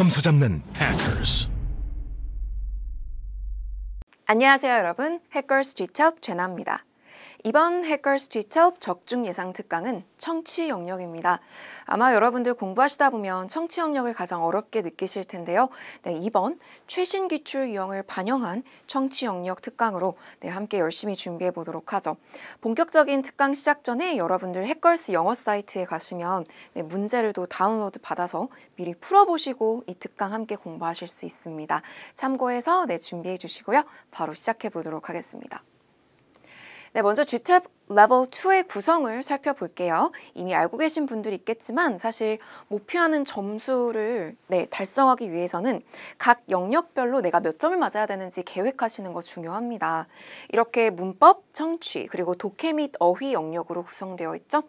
점수 잡는 Hackers. 안녕하세요 여러분, Hackers G-TELP 제나입니다. 이번 Hackers G-TELP 적중 예상 특강은 청취 영역입니다. 아마 여러분들 공부하시다 보면 청취 영역을 가장 어렵게 느끼실 텐데요. 네, 이번 최신 기출 유형을 반영한 청취 영역 특강으로 함께 열심히 준비해 보도록 하죠. 본격적인 특강 시작 전에 여러분들 Hackers 영어 사이트에 가시면 문제를 또 다운로드 받아서 미리 풀어보시고 이 특강 함께 공부하실 수 있습니다. 참고해서 준비해 주시고요. 바로 시작해 보도록 하겠습니다. 네, 먼저 G-TELP 레벨 2의 구성을 살펴볼게요. 이미 알고 계신 분들이 있겠지만 사실 목표하는 점수를 달성하기 위해서는 각 영역별로 내가 몇 점을 맞아야 되는지 계획하시는 거 중요합니다. 이렇게 문법, 청취, 그리고 독해 및 어휘 영역으로 구성되어 있죠.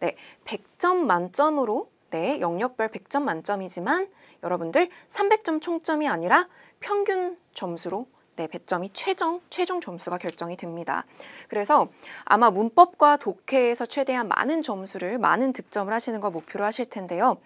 네, 100점 만점으로 영역별 100점 만점이지만 여러분들 300점 총점이 아니라 평균 점수로 배점이 최종 점수가 결정이 됩니다. 그래서 아마 문법과 독해에서 최대한 많은 점수를, 많은 득점을 하시는 걸 목표로 하실 텐데요.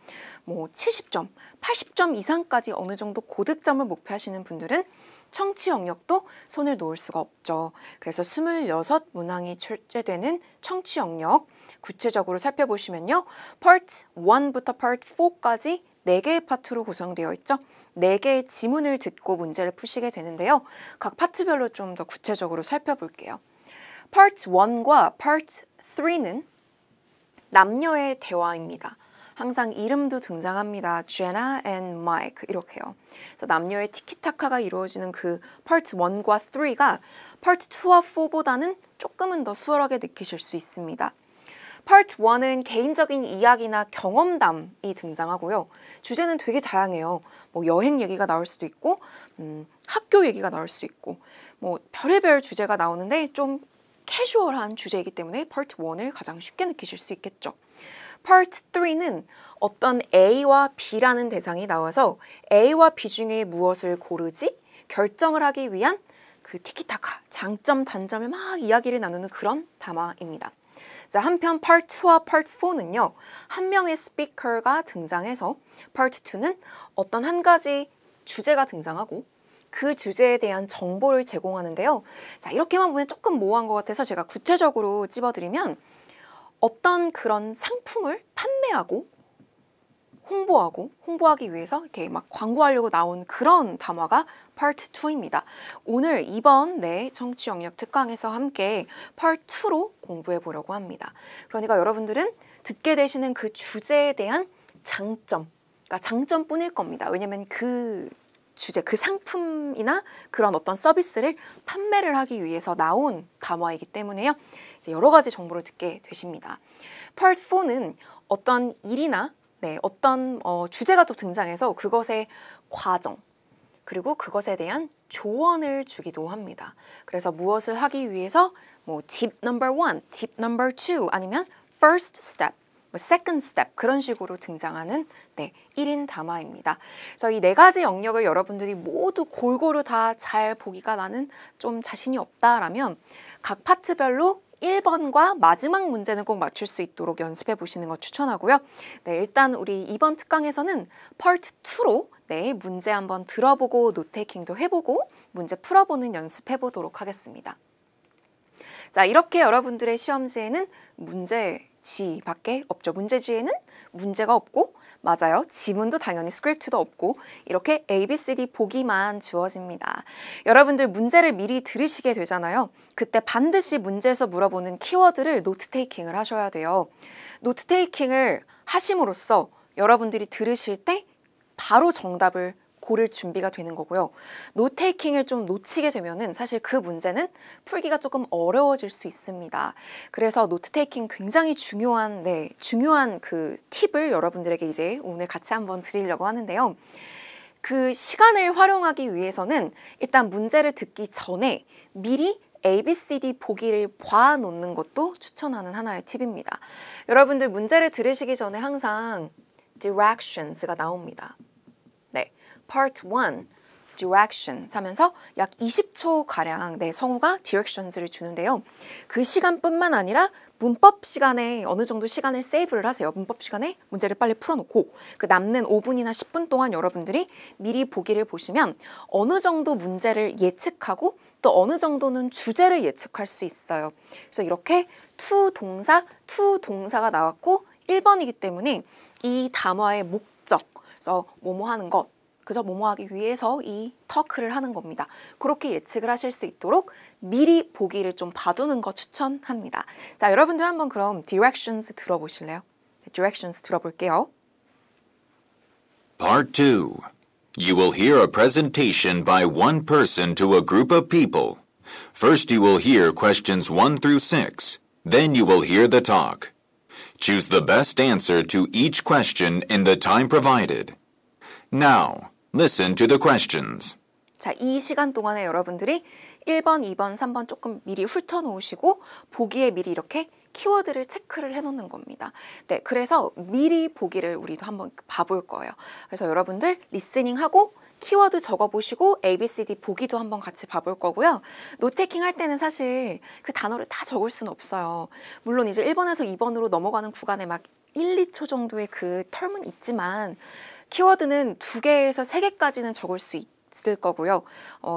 70점, 80점 이상까지 어느 정도 고득점을 목표하시는 분들은 청취 영역도 손을 놓을 수가 없죠. 그래서 26문항이 출제되는 청취 영역 구체적으로 살펴보시면요. Part 1부터 Part 4까지 4개의 파트로 구성되어 있죠. 4개의 지문을 듣고 문제를 푸시게 되는데요. 각 파트별로 좀 더 구체적으로 살펴볼게요. Part 1과 Part 3는 남녀의 대화입니다. 항상 이름도 등장합니다. Jenna and Mike 이렇게요. 그래서 남녀의 티키타카가 이루어지는 그 Part 1과 3가 Part 2와 4보다는 조금은 더 수월하게 느끼실 수 있습니다. Part 1은 개인적인 이야기나 경험담이 등장하고요. 주제는 되게 다양해요. 여행 얘기가 나올 수도 있고 학교 얘기가 나올 수 있고 별의별 주제가 나오는데 좀 캐주얼한 주제이기 때문에 Part 1을 가장 쉽게 느끼실 수 있겠죠. Part 3는 어떤 A와 B라는 대상이 나와서 A와 B 중에 무엇을 고르지? 결정을 하기 위한 그 티키타카, 장점, 단점을 막 이야기를 나누는 그런 담화입니다. 자, 한편 Part 2와 Part 4는요. 한 명의 스피커가 등장해서 Part 2는 어떤 한 가지 주제가 등장하고 그 주제에 대한 정보를 제공하는데요. 자, 이렇게만 보면 조금 모호한 것 같아서 제가 구체적으로 찝어드리면 어떤 그런 상품을 판매하고 홍보하기 위해서 이렇게 막 광고하려고 나온 그런 담화가 Part 2입니다. 오늘 이번 청취 영역 특강에서 함께 Part 2로 공부해 보려고 합니다. 그러니까 여러분들은 듣게 되시는 그 주제에 대한 장점, 그러니까 장점뿐일 겁니다. 왜냐하면 그 주제, 그 상품이나 그런 어떤 서비스를 판매를 하기 위해서 나온 담화이기 때문에요. 이제 여러 가지 정보를 듣게 되십니다. Part 4는 어떤 일이나 어떤 주제가 또 등장해서 그것의 과정, 그리고 그것에 대한 조언을 주기도 합니다. 그래서 무엇을 하기 위해서 tip number 1, tip number 2 아니면 first step, second step 그런 식으로 등장하는 1인 담화입니다. 그래서 이 4가지 영역을 여러분들이 모두 골고루 다 잘 보기가 나는 좀 자신이 없다라면 각 파트별로 1번과 마지막 문제는 꼭 맞출 수 있도록 연습해 보시는 거 추천하고요. 일단 우리 이번 특강에서는 Part 2로 문제 한번 들어보고 노테이킹도 해보고 문제 풀어보는 연습해 보도록 하겠습니다. 자, 이렇게 여러분들의 시험지에는 문제지밖에 없죠. 문제지에는 문제가 없고 맞아요. 지문도 당연히 스크립트도 없고 이렇게 ABCD 보기만 주어집니다. 여러분들 문제를 미리 들으시게 되잖아요. 그때 반드시 문제에서 물어보는 키워드를 노트 테이킹을 하셔야 돼요. 노트 테이킹을 하심으로써 여러분들이 들으실 때 바로 정답을 고를 준비가 되는 거고요. 노트 테이킹을 좀 놓치게 되면은 사실 그 문제는 풀기가 조금 어려워질 수 있습니다. 그래서 노트 테이킹 굉장히 중요한 그 팁을 여러분들에게 이제 오늘 같이 한번 드리려고 하는데요. 그 시간을 활용하기 위해서는 일단 문제를 듣기 전에 미리 ABCD 보기를 봐놓는 것도 추천하는 하나의 팁입니다. 여러분들 문제를 들으시기 전에 항상 directions가 나옵니다. Part 1, directions 하면서 약 20초가량 내 성우가 directions를 주는데요. 그 시간뿐만 아니라 문법 시간에 어느 정도 시간을 세이브를 하세요. 문법 시간에 문제를 빨리 풀어놓고 그 남는 5분이나 10분 동안 여러분들이 미리 보기를 보시면 어느 정도 문제를 예측하고 또 어느 정도는 주제를 예측할 수 있어요. 그래서 이렇게 to 동사가 나왔고 1번이기 때문에 이 단어의 목적, 그래서 뭐뭐 하는 것, 그저 뭐뭐 하기 위해서 이 터크를 하는 겁니다. 그렇게 예측을 하실 수 있도록 미리 보기를 좀 봐두는 거 추천합니다. 자, 여러분들 한번 그럼 directions 들어보실래요? directions 들어볼게요. Part 2. You will hear a presentation by one person to a group of people. First you will hear questions 1 through 6. Then you will hear the talk. Choose the best answer to each question in the time provided. Now, listen to the questions. 자, 이 시간 동안에 여러분들이 1번, 2번, 3번 조금 미리 훑어놓으시고 보기에 미리 이렇게 키워드를 체크를 해놓는 겁니다. 네, 그래서 미리 보기를 우리도 한번 봐볼 거예요. 그래서 여러분들 리스닝하고 키워드 적어보시고 ABCD 보기도 한번 같이 봐볼 거고요. 노테킹 할 때는 사실 그 단어를 다 적을 수는 없어요. 물론 이제 1번에서 2번으로 넘어가는 구간에 막 1, 2초 정도의 그 텀은 있지만 키워드는 2개에서 3개까지는 적을 수 있을 거고요.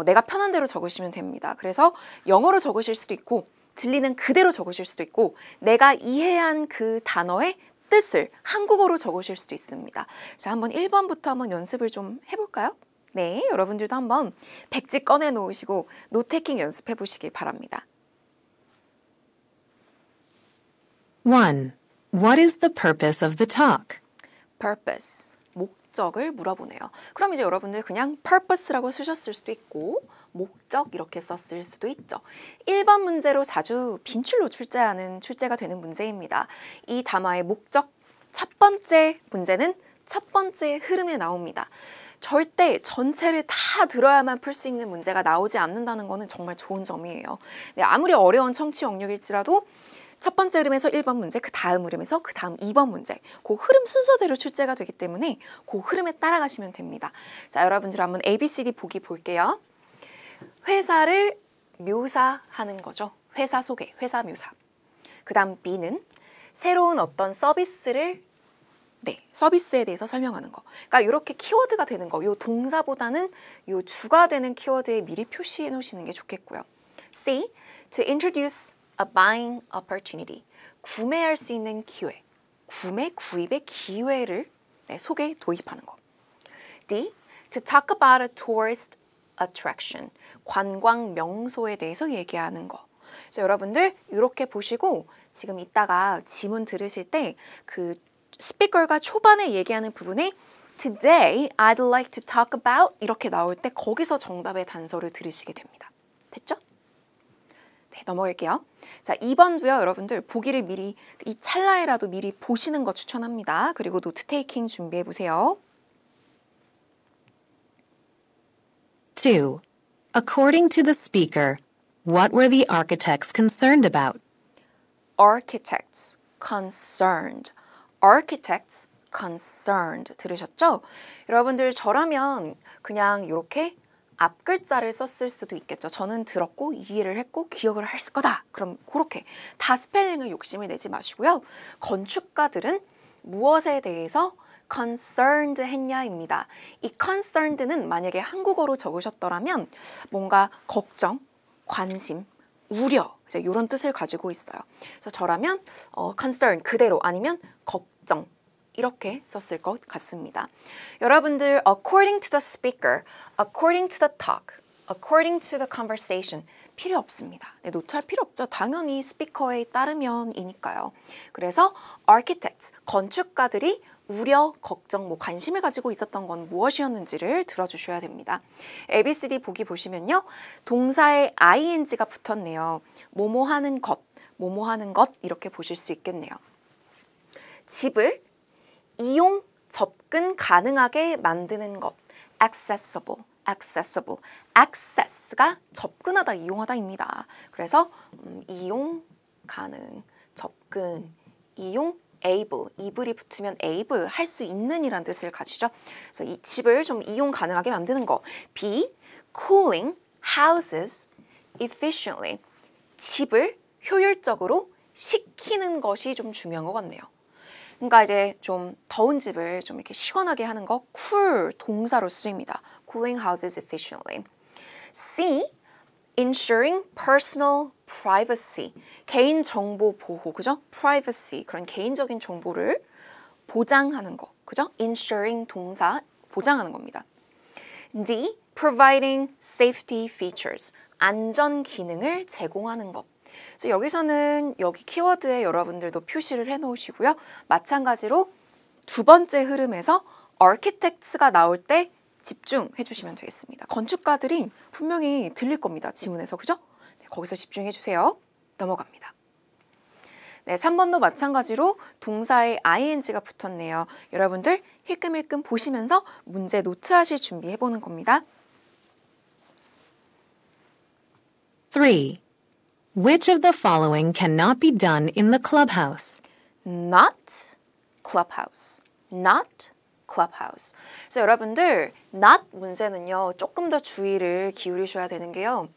내가 편한 대로 적으시면 됩니다. 그래서 영어로 적으실 수도 있고 들리는 그대로 적으실 수도 있고 내가 이해한 그 단어의 뜻을 한국어로 적으실 수도 있습니다. 자, 한번 1번부터 한번 연습을 좀 해볼까요? 네, 여러분들도 한번 백지 꺼내 놓으시고 노테킹 연습해 보시길 바랍니다. 1. What is the purpose of the talk? purpose, 목적을 물어보네요. 그럼 이제 여러분들 그냥 purpose라고 쓰셨을 수도 있고 목적 이렇게 썼을 수도 있죠. 1번 문제로 자주 빈출로 출제가 되는 문제입니다. 이 단어의 목적, 첫 번째 문제는 첫 번째 흐름에 나옵니다. 절대 전체를 다 들어야만 풀 수 있는 문제가 나오지 않는다는 것은 정말 좋은 점이에요. 네, 아무리 어려운 청취 영역일지라도 첫 번째 흐름에서 1번 문제, 그 다음 흐름에서 그 다음 2번 문제, 그 흐름 순서대로 출제가 되기 때문에 그 흐름에 따라가시면 됩니다. 자, 여러분들 한번 ABCD 보기 볼게요. 회사를 묘사하는 거죠. 회사 소개, 회사 묘사. 그 다음 B는 새로운 어떤 서비스를 서비스에 대해서 설명하는 거. 그러니까 이렇게 키워드가 되는 거, 요 동사보다는 요 주가 되는 키워드에 미리 표시해 놓으시는 게 좋겠고요. C, to introduce a buying opportunity. 구매할 수 있는 기회. 구입의 기회를 속에 도입하는 거. D, to talk about a tourist attraction. 관광 명소에 대해서 얘기하는 거. 그래서 여러분들 이렇게 보시고 지금 이따가 지문 들으실 때 그 스피커가 초반에 얘기하는 부분에 Today I'd like to talk about 이렇게 나올 때 거기서 정답의 단서를 들으시게 됩니다. 됐죠? 네, 넘어갈게요. 자, 2번도요. 여러분들 보기를 미리 이 찰나에라도 미리 보시는 거 추천합니다. 그리고 노트 테이킹 준비해 보세요. 2. According to the speaker, what were the architects concerned about? Architects concerned. Architects concerned 들으셨죠? 여러분들 저라면 그냥 이렇게 앞 글자를 썼을 수도 있겠죠. 저는 들었고 이해를 했고 기억을 했을 거다. 그럼 그렇게 다 스펠링을 욕심을 내지 마시고요. 건축가들은 무엇에 대해서 concerned 했냐입니다. 이 concerned는 만약에 한국어로 적으셨더라면 뭔가 걱정, 관심, 우려 이제 이런 뜻을 가지고 있어요. 그래서 저라면 concern 그대로 아니면 걱정 이렇게 썼을 것 같습니다. 여러분들 according to the speaker, according to the talk, according to the conversation 필요 없습니다. 네, 노트할 필요 없죠. 당연히 스피커에 따르면이니까요. 그래서 architects, 건축가들이 우려, 걱정, 관심을 가지고 있었던 건 무엇이었는지를 들어주셔야 됩니다. ABCD 보기 보시면요. 동사에 ing가 붙었네요. 뭐뭐 하는 것, 뭐뭐 하는 것 이렇게 보실 수 있겠네요. 집을 이용, 접근 가능하게 만드는 것. accessible, accessible. access가 접근하다, 이용하다입니다. 그래서 이용 가능, 접근, 이용 able, able이 붙으면 able, 할 수 있는 이란 뜻을 가지죠. 그래서 이 집을 좀 이용 가능하게 만드는 거. B, cooling houses efficiently. 집을 효율적으로 식히는 것이 좀 중요한 것 같네요. 그러니까 이제 좀 더운 집을 좀 이렇게 시원하게 하는 거 cool 동사로 쓰입니다. cooling houses efficiently. C, ensuring personal privacy. 개인 정보 보호, 그죠? privacy, 그런 개인적인 정보를 보장하는 거, 그죠? ensuring 동사, 보장하는 겁니다. D, providing safety features. 안전 기능을 제공하는 것. 그래서 여기서는 여기 키워드에 여러분들도 표시를 해 놓으시고요. 마찬가지로 두 번째 흐름에서 architects가 나올 때 집중해 주시면 되겠습니다. 건축가들이 분명히 들릴 겁니다. 지문에서, 그죠? 네, 거기서 집중해 주세요. 넘어갑니다. 네, 3번도 마찬가지로 동사에 ing가 붙었네요. 여러분들 힐끔힐끔 보시면서 문제 노트하실 준비해 보는 겁니다. 3. Which of the following cannot be done in the clubhouse? Not clubhouse. Not clubhouse. 그래서 여러분들 not 문제는요. 조금 더 주의를 기울이셔야 되는 게요.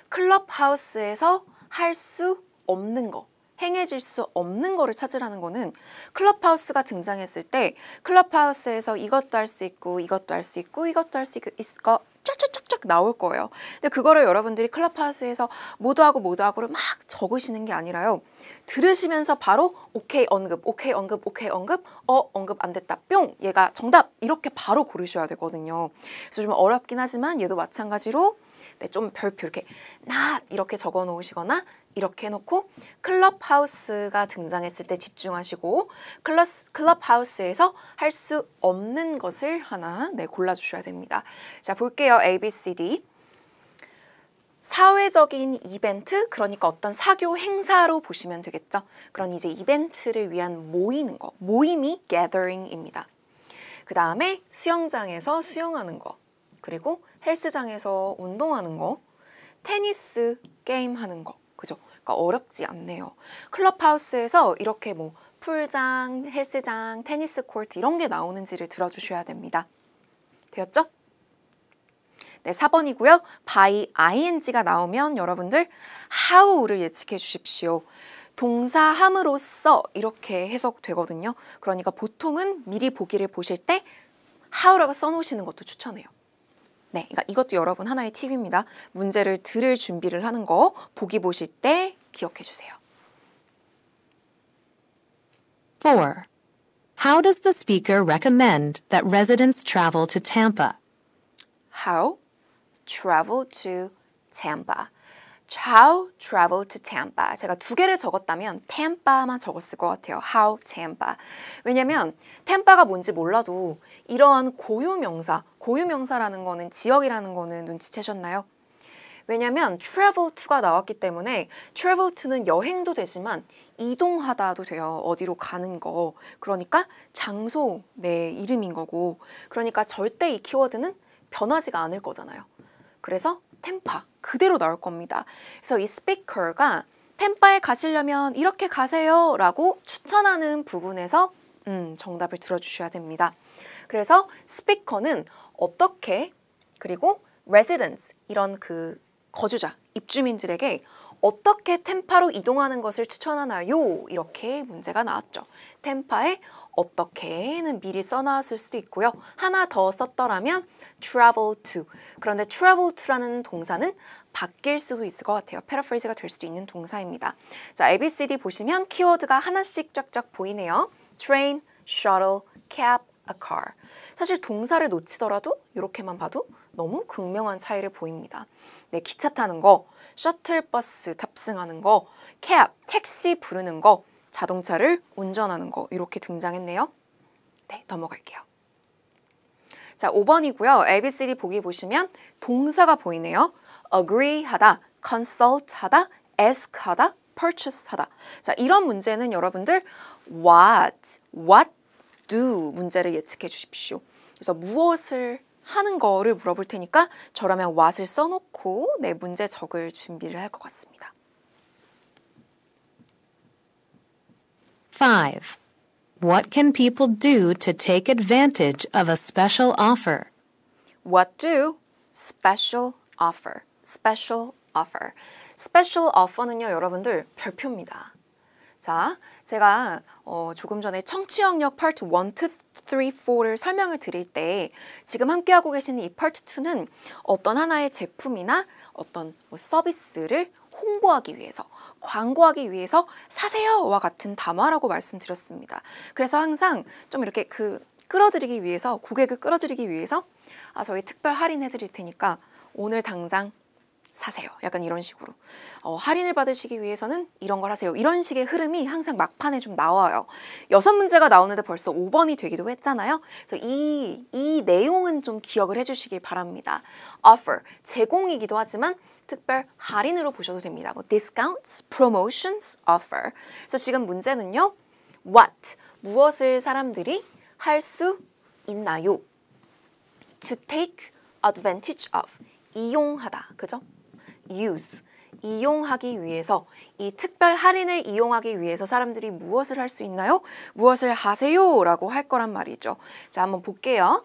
클럽하우스에서 할 수 없는 거, 행해질 수 없는 거를 찾으라는 거는 클럽하우스가 등장했을 때 클럽하우스에서 이것도 할 수 있고 이것도 할 수 있고 이것도 할 수 있고 쫙쫙쫙쫙 나올 거예요. 근데 그거를 여러분들이 클럽하우스에서 모두 하고를 막 적으시는 게 아니라요. 들으시면서 바로 오케이 언급, 오케이 언급, 오케이 언급, 언급 안 됐다, 뿅! 얘가 정답! 이렇게 바로 고르셔야 되거든요. 그래서 좀 어렵긴 하지만 얘도 마찬가지로 네, 좀 별표 이렇게 not 이렇게 적어 놓으시거나 이렇게 해놓고 클럽하우스가 등장했을 때 집중하시고 클럽하우스에서 할 수 없는 것을 하나 골라주셔야 됩니다. 자, 볼게요. A, B, C, D. 사회적인 이벤트, 그러니까 어떤 사교 행사로 보시면 되겠죠. 그런 이제 이벤트를 위한 모이는 거, 모임이 gathering입니다. 그 다음에 수영장에서 수영하는 거, 그리고 헬스장에서 운동하는 거, 테니스 게임 하는 거, 그죠? 그러니까 어렵지 않네요. 클럽하우스에서 이렇게 뭐 풀장, 헬스장, 테니스 코트 이런 게 나오는지를 들어주셔야 됩니다. 되었죠? 네, 4번이고요. by ing가 나오면 여러분들 how를 예측해 주십시오. 동사 함으로써 이렇게 해석되거든요. 그러니까 보통은 미리 보기를 보실 때 how라고 써놓으시는 것도 추천해요. 네, 그러니까 이것도 여러분 하나의 팁입니다. 문제를 들을 준비를 하는 거 보기 보실 때 기억해 주세요. 4. How does the speaker recommend that residents travel to Tampa? How travel to Tampa. How travel to Tampa. 제가 두 개를 적었다면 Tampa만 적었을 것 같아요. How Tampa. 왜냐면 Tampa가 뭔지 몰라도 이러한 고유명사라는 거는 지역이라는 거는 눈치채셨나요? 왜냐면 travel to가 나왔기 때문에 travel to는 여행도 되지만 이동하다도 돼요. 어디로 가는 거. 그러니까 장소, 내 이름인 거고. 그러니까 절대 이 키워드는 변하지가 않을 거잖아요. 그래서 템파 그대로 나올 겁니다. 그래서 이 스피커가 템파에 가시려면 이렇게 가세요 라고 추천하는 부분에서 정답을 들어주셔야 됩니다. 그래서 스피커는 어떻게, 그리고 residents 이런 그 거주자, 입주민들에게 어떻게 템파로 이동하는 것을 추천하나요? 이렇게 문제가 나왔죠. 템파에 어떻게는 미리 써놨을 수도 있고요. 하나 더 썼더라면 travel to. 그런데 travel to라는 동사는 바뀔 수도 있을 것 같아요. 패러프레이즈가 될 수도 있는 동사입니다. 자, ABCD 보시면 키워드가 하나씩 쫙쫙 보이네요. train, shuttle, cab, a car. 사실 동사를 놓치더라도 이렇게만 봐도 너무 극명한 차이를 보입니다. 네, 기차 타는 거, 셔틀버스 탑승하는 거, cab, 택시 부르는 거, 자동차를 운전하는 거 이렇게 등장했네요. 네, 넘어갈게요. 자, 5번이고요. ABCD 보기 보시면 동사가 보이네요. agree 하다, consult 하다, ask 하다, purchase 하다. 자, 이런 문제는 여러분들 what do 문제를 예측해 주십시오. 그래서 무엇을 하는 거를 물어볼 테니까 저라면 what을 써놓고 내 문제 적을 준비를 할 것 같습니다. 5. What can people do to take advantage of a special offer? What do? Special offer. Special offer. Special offer는요, 여러분들 별표입니다. 자, 제가 조금 전에 청취 영역 파트 1, 2, 3, 4를 설명을 드릴 때 지금 함께하고 계시는 이 파트 2는 어떤 하나의 제품이나 어떤 서비스를 홍보하기 위해서, 광고하기 위해서 사세요와 같은 단어라고 말씀드렸습니다. 그래서 항상 좀 이렇게 끌어들이기 위해서, 고객을 끌어들이기 위해서 저희 특별 할인해 드릴 테니까 오늘 당장 사세요. 약간 이런 식으로. 할인을 받으시기 위해서는 이런 걸 하세요. 이런 식의 흐름이 항상 막판에 좀 나와요. 6문제가 나오는데 벌써 5번이 되기도 했잖아요. 그래서 이 내용은 좀 기억을 해주시길 바랍니다. offer, 제공이기도 하지만 특별 할인으로 보셔도 됩니다. 뭐 discounts, promotions, offer. 그래서 지금 문제는요. what, 무엇을 사람들이 할 수 있나요? to take advantage of, 이용하다. 그죠? use, 이용하기 위해서, 이 특별 할인을 이용하기 위해서 사람들이 무엇을 할 수 있나요? 무엇을 하세요? 라고 할 거란 말이죠. 자, 한번 볼게요.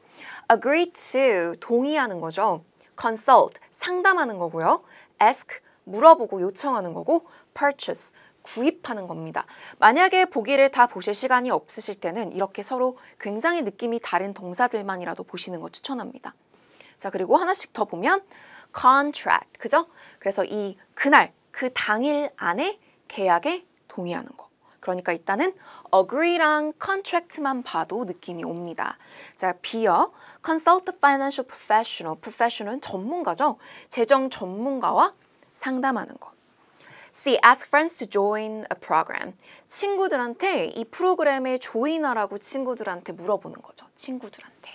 agree to, 동의하는 거죠. consult, 상담하는 거고요. ask, 물어보고 요청하는 거고. purchase, 구입하는 겁니다. 만약에 보기를 다 보실 시간이 없으실 때는 이렇게 서로 굉장히 느낌이 다른 동사들만이라도 보시는 거 추천합니다. 자, 그리고 하나씩 더 보면 contract, 그죠? 그래서 그날, 그 당일 안에 계약에 동의하는 거. 그러니까 일단은 agree랑 contract만 봐도 느낌이 옵니다. 자, B요. consult the financial professional. professional은 전문가죠. 재정 전문가와 상담하는 거. C. ask friends to join a program. 친구들한테 이 프로그램에 조인하라고 친구들한테 물어보는 거죠. 친구들한테.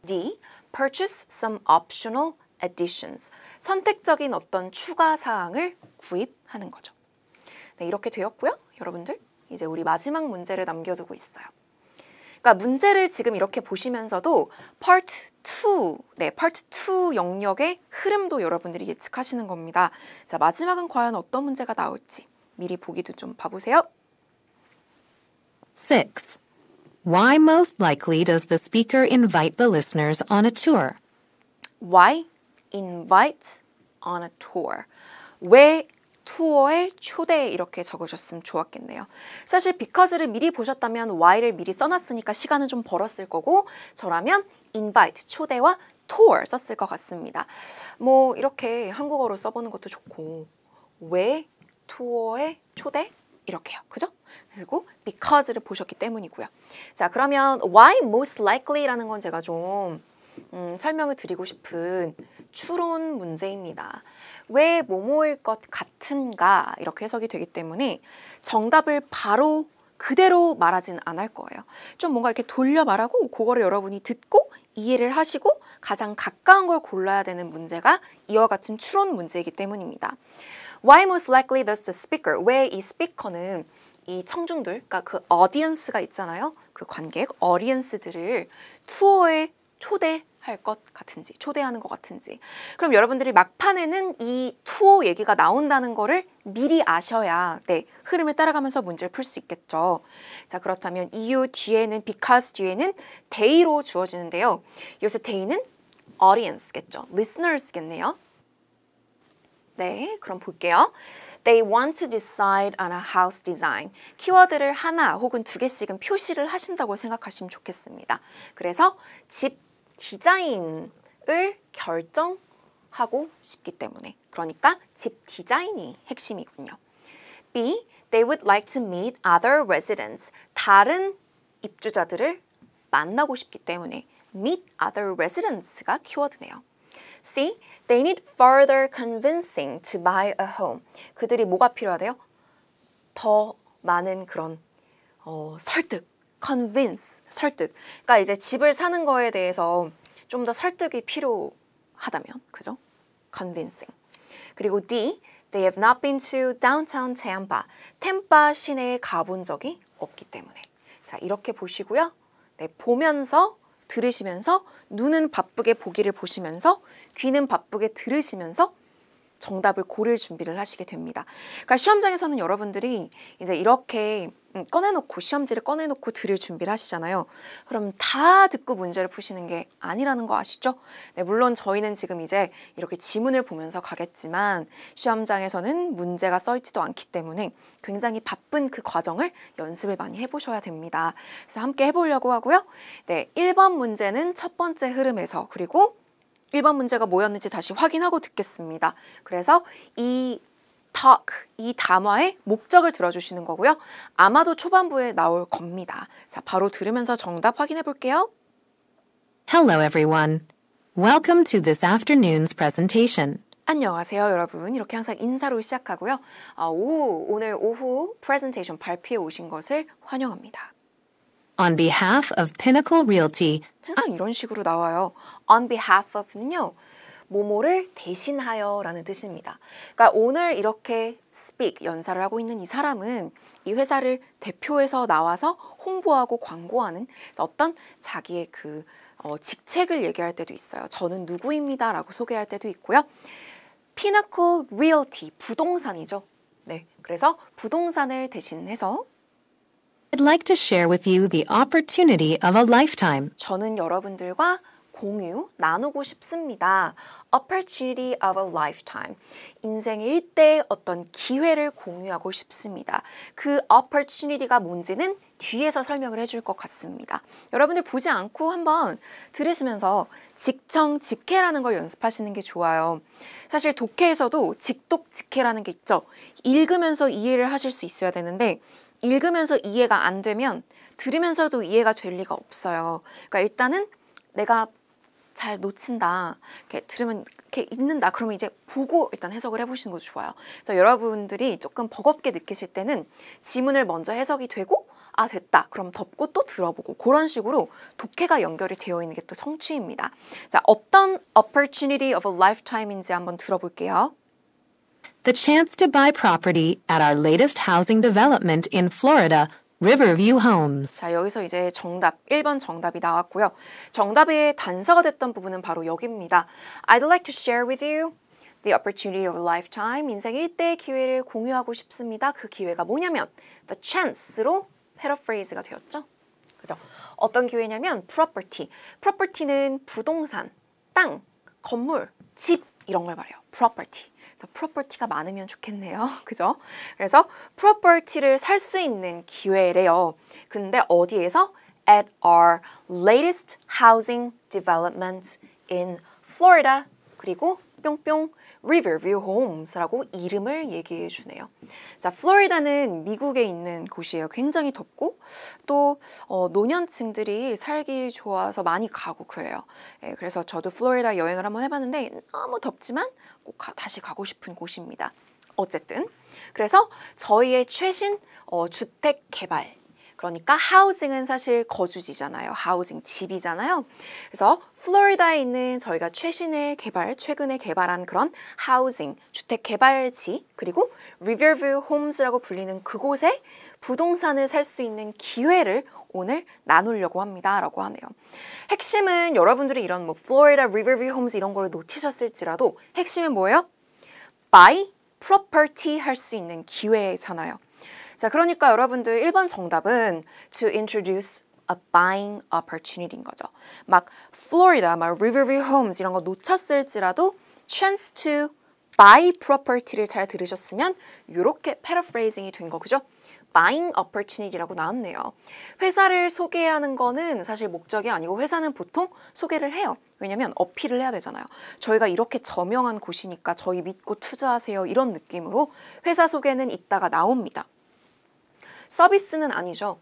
D. purchase some optional additions. 선택적인 어떤 추가 사항을 구입하는 거죠. 네, 이렇게 되었고요. 여러분들, 이제 우리 마지막 문제를 남겨두고 있어요. 그러니까 문제를 지금 이렇게 보시면서도 파트 2, 파트 2 영역의 흐름도 여러분들이 예측하시는 겁니다. 자, 마지막은 과연 어떤 문제가 나올지 미리 보기도 좀 봐보세요. 6. Why most likely does the speaker invite the listeners on a tour? Why invite on a tour? 왜 투어에 초대 이렇게 적으셨으면 좋았겠네요. 사실 because를 미리 보셨다면 why를 미리 써놨으니까 시간은 좀 벌었을 거고 저라면 invite, 초대와 tour 썼을 것 같습니다. 뭐 이렇게 한국어로 써보는 것도 좋고 왜 투어에 초대? 이렇게요. 그죠? 그리고 because를 보셨기 때문이고요. 자, 그러면 why most likely라는 건 제가 좀 설명을 드리고 싶은 추론 문제입니다. 왜 뭐뭐일 것 같은가 이렇게 해석이 되기 때문에 정답을 바로 그대로 말하진 않을 거예요. 좀 뭔가 이렇게 돌려 말하고 그거를 여러분이 듣고 이해를 하시고 가장 가까운 걸 골라야 되는 문제가 이와 같은 추론 문제이기 때문입니다. Why most likely does the speaker? 왜 이 스피커는 이 청중들, 그러니까 그 audience가 있잖아요. 그 관객, audience들을 투어에 초대할 것 같은지, 초대하는 것 같은지. 그럼 여러분들이 막판에는 이 투어 얘기가 나온다는 거를 미리 아셔야 흐름을 따라가면서 문제를 풀 수 있겠죠. 자, 그렇다면 이유 뒤에는 because 뒤에는 they로 주어지는데요. 여기서 they는 audience겠죠. listeners겠네요. 네, 그럼 볼게요. They want to decide on a house design. 키워드를 하나 혹은 두 개씩은 표시를 하신다고 생각하시면 좋겠습니다. 그래서 집 디자인을 결정하고 싶기 때문에. 그러니까 집 디자인이 핵심이군요. B. They would like to meet other residents. 다른 입주자들을 만나고 싶기 때문에 meet other residents가 키워드네요. C. They need further convincing to buy a home. 그들이 뭐가 필요하대요? 더 많은 그런 설득, convince, 설득. 그러니까 이제 집을 사는 거에 대해서 좀 더 설득이 필요하다면, 그죠? convincing. 그리고 D. They have not been to downtown Tampa. 템파 시내에 가본 적이 없기 때문에. 자, 이렇게 보시고요. 네, 보면서 들으시면서 눈은 바쁘게 보기를 보시면서 귀는 바쁘게 들으시면서 정답을 고를 준비를 하시게 됩니다. 그러니까 시험장에서는 여러분들이 이제 이렇게 꺼내놓고 시험지를 꺼내놓고 들을 준비를 하시잖아요. 그럼 다 듣고 문제를 푸시는 게 아니라는 거 아시죠? 네, 물론 저희는 지금 이제 이렇게 지문을 보면서 가겠지만 시험장에서는 문제가 써있지도 않기 때문에 굉장히 바쁜 그 과정을 연습을 많이 해보셔야 됩니다. 그래서 함께 해보려고 하고요. 네, 1번 문제는 첫 번째 흐름에서 그리고 1번 문제가 뭐였는지 다시 확인하고 듣겠습니다. 그래서 이 talk, 이 담화의 목적을 들어주시는 거고요. 아마도 초반부에 나올 겁니다. 자, 바로 들으면서 정답 확인해 볼게요. Hello, everyone. Welcome to this afternoon's presentation. 안녕하세요, 여러분. 이렇게 항상 인사로 시작하고요. 오늘 오후 프레젠테이션 발표에 오신 것을 환영합니다. On behalf of Pinnacle Realty, 항상 이런 식으로 나와요. On behalf of는요. 뭐뭐를 대신하여 라는 뜻입니다. 그러니까 오늘 이렇게 speak, 연사를 하고 있는 이 사람은 이 회사를 대표해서 나와서 홍보하고 광고하는 어떤 자기의 그 직책을 얘기할 때도 있어요. 저는 누구입니다 라고 소개할 때도 있고요. Pinnacle Realty, 부동산이죠. 네, 그래서 부동산을 대신해서 I'd like to share with you the opportunity of a lifetime. 저는 여러분들과 공유, 나누고 싶습니다. Opportunity of a lifetime. 인생의 일대의 어떤 기회를 공유하고 싶습니다. 그 opportunity가 뭔지는 뒤에서 설명을 해줄 것 같습니다. 여러분들 보지 않고 한번 들으시면서 직청, 직해라는 걸 연습하시는 게 좋아요. 사실 독해에서도 직독, 직해라는 게 있죠. 읽으면서 이해를 하실 수 있어야 되는데 읽으면서 이해가 안 되면 들으면서도 이해가 될 리가 없어요. 그러니까 일단은 내가 잘 놓친다, 이렇게 들으면 이렇게 읽는다, 그러면 이제 보고 일단 해석을 해보시는 것도 좋아요. 그래서 여러분들이 조금 버겁게 느끼실 때는 지문을 먼저 해석이 되고 아 됐다, 그럼 덮고 또 들어보고 그런 식으로 독해가 연결이 되어 있는 게 또 성취입니다. 자, 어떤 opportunity of a lifetime인지 한번 들어볼게요. The chance to buy property at our latest housing development in Florida, Riverview Homes. 자, 여기서 이제 정답, 1번 정답이 나왔고요. 정답의 단서가 됐던 부분은 바로 여기입니다. I'd like to share with you the opportunity of a lifetime. 인생 일대의 기회를 공유하고 싶습니다. 그 기회가 뭐냐면 the chance로 패러프레이즈가 되었죠. 그죠? 어떤 기회냐면 property. property는 부동산, 땅, 건물, 집 이런 걸 말해요. property. 그래서 프로퍼티가 많으면 좋겠네요. 그죠? 그래서 프로퍼티를 살 수 있는 기회래요. 근데 어디에서? At our latest housing development in Florida. 그리고 뿅뿅 Riverview Homes라고 이름을 얘기해 주네요. 자, 플로리다는 미국에 있는 곳이에요. 굉장히 덥고 또 노년층들이 살기 좋아서 많이 가고 그래요. 예, 그래서 저도 플로리다 여행을 한번 해봤는데 너무 덥지만 꼭 다시 가고 싶은 곳입니다. 어쨌든 그래서 저희의 최신 주택 개발, 그러니까 하우징은 사실 거주지잖아요. 하우징, 집이잖아요. 그래서 플로리다에 있는 저희가 최근에 개발한 그런 하우징, 주택 개발지, 그리고 Riverview Homes라고 불리는 그곳에 부동산을 살 수 있는 기회를 오늘 나누려고 합니다. 라고 하네요. 핵심은 여러분들이 이런 뭐 Florida, Riverview Homes 이런 걸 놓치셨을지라도 핵심은 뭐예요? Buy, property 할 수 있는 기회잖아요. 자, 그러니까 여러분들 1번 정답은 to introduce a buying opportunity인 거죠. 막 Florida, 막 Riverview Homes 이런 거 놓쳤을지라도 chance to buy property를 잘 들으셨으면 이렇게 paraphrasing이 된 거죠. buying opportunity라고 나왔네요. 회사를 소개하는 거는 사실 목적이 아니고 회사는 보통 소개를 해요. 왜냐면 어필을 해야 되잖아요. 저희가 이렇게 저명한 곳이니까 저희 믿고 투자하세요. 이런 느낌으로 회사 소개는 이따가 나옵니다. 서비스는 아니죠.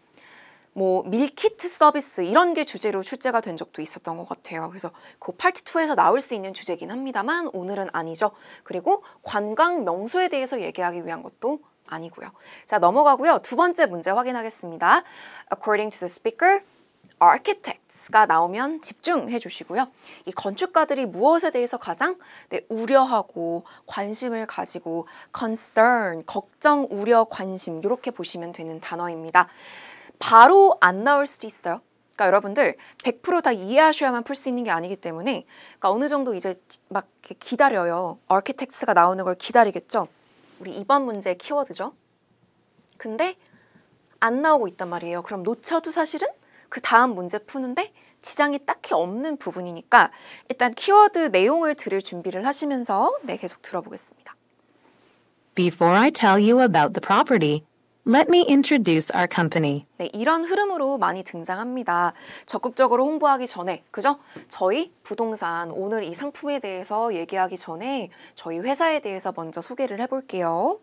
뭐 밀키트 서비스 이런 게 주제로 출제가 된 적도 있었던 것 같아요. 그래서 그 파트 2에서 나올 수 있는 주제긴 합니다만 오늘은 아니죠. 그리고 관광 명소에 대해서 얘기하기 위한 것도 아니고요. 자, 넘어가고요. 두 번째 문제 확인하겠습니다. According to the speaker, architects가 나오면 집중해 주시고요. 이 건축가들이 무엇에 대해서 가장 우려하고 관심을 가지고 concern, 걱정, 우려, 관심 이렇게 보시면 되는 단어입니다. 바로 안 나올 수도 있어요. 그러니까 여러분들 100% 다 이해하셔야만 풀 수 있는 게 아니기 때문에 그러니까 어느 정도 이제 막 이렇게 기다려요. architects가 나오는 걸 기다리겠죠. 우리 이번 문제 키워드죠. 근데 안 나오고 있단 말이에요. 그럼 놓쳐도 사실은 그 다음 문제 푸는데 지장이 딱히 없는 부분이니까 일단 키워드 내용을 들을 준비를 하시면서 계속 들어보겠습니다. Before I tell you about the property, let me introduce our company. 네, 이런 흐름으로 많이 등장합니다. 적극적으로 홍보하기 전에, 그죠? 저희 부동산, 오늘 이 상품에 대해서 얘기하기 전에 저희 회사에 대해서 먼저 소개를 해볼게요.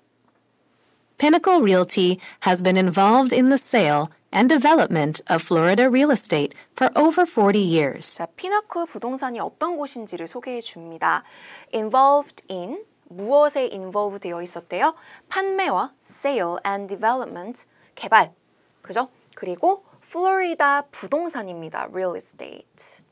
Pinnacle Realty has been involved in the sale and development of Florida real estate for over 40 years. 자, 피나클 부동산이 어떤 곳인지를 소개해 줍니다. Involved in, 무엇에 involve 되어 있었대요? 판매와 sale and development, 개발, 그죠? 그리고 플로리다 부동산입니다. real estate.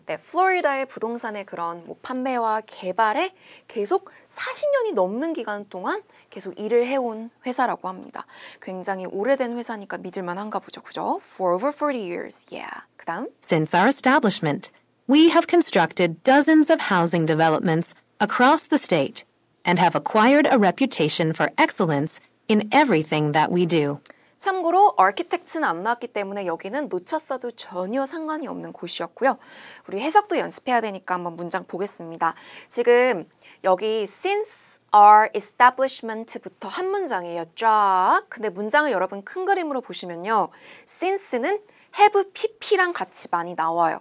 네, 플로리다의 부동산의 그런 판매와 개발에 계속 40년이 넘는 기간 동안 계속 일을 해온 회사라고 합니다. 굉장히 오래된 회사니까 믿을만한가 보죠. 그죠? For over 40 years. Yeah. 그 다음. Since our establishment, we have constructed dozens of housing developments across the state and have acquired a reputation for excellence in everything that we do. 참고로 architect는 안 나왔기 때문에 여기는 놓쳤어도 전혀 상관이 없는 곳이었고요. 우리 해석도 연습해야 되니까 한번 문장 보겠습니다. 지금 여기 since our establishment부터 한 문장이에요. 쫙. 근데 문장을 여러분 큰 그림으로 보시면요. since는 have pp랑 같이 많이 나와요.